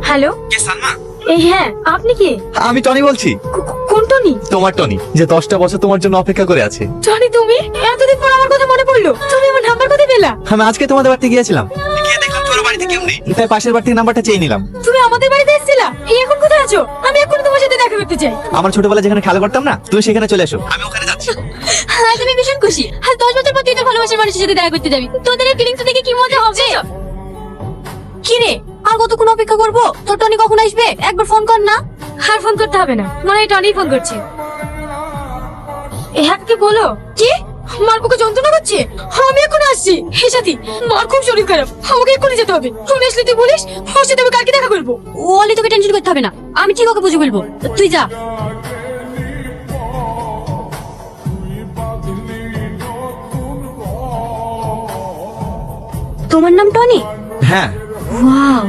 Hello, কে সালমা? এই হ্যাঁ, আপনি কে? আমি টনি বলছি। কোন টনি? তোমার টনি, যে 10টা বছর তোমার জন্য অপেক্ষা করে আছে। টনি তুমি? এতদিন পর আমার কথা মনে পড়লো। তুমি আমার নাম্বার কোথায় পেলা? আমি আজকে তোমাদের বাড়িতে গিয়েছিলাম, গিয়ে দেখলাম তোমার বাড়িতে কেউ নেই, তাই পাশের বাড়ি থেকে নাম্বারটা চেয়ে নিলাম। তুমি আমাদের বাড়িতে এসেছিলা? এই এখন কোথায় আছো? আমি এখন তোমার সাথে দেখা করতে চাই। আমার ছোটবেলায় যেখানে খেলা করতাম না, তুমি সেখানে চলে এসো, আমি ওখানে যাচ্ছি। আজ আমি ভীষণ খুশি। আর 10 বছর পর তুই তোর ভালোবাসার মানুষের সাথে দেখা করতে যাবি। তোদের এই ফিলিংস দেখে কি মজা হবে। কি রে, আর কতক্ষণ অপেক্ষা করবো? তোর টনি কখন আসবে? একবার ফোন কর না। আর ফোন করতে হবে না, মনে হয় টনি ফোন করছে। হ্যাঁ, বলো। কি? মার বুকে যন্ত্রণা করছে? আমি এখন আসছি। হে সাথী, মার খুব শরীর খারাপ, আমাকে এক্ষুনি যেতে হবে। ফোন আসলে তুই বলিস, ওর সাথে আমি কালকে দেখা করবো। ওলি, তোকে টেনশন করতে হবে না, আমি ঠিক ওকে বুঝে বলবো। তুই যা। তোমার নাম টনি? হ্যাঁ। ওয়াও।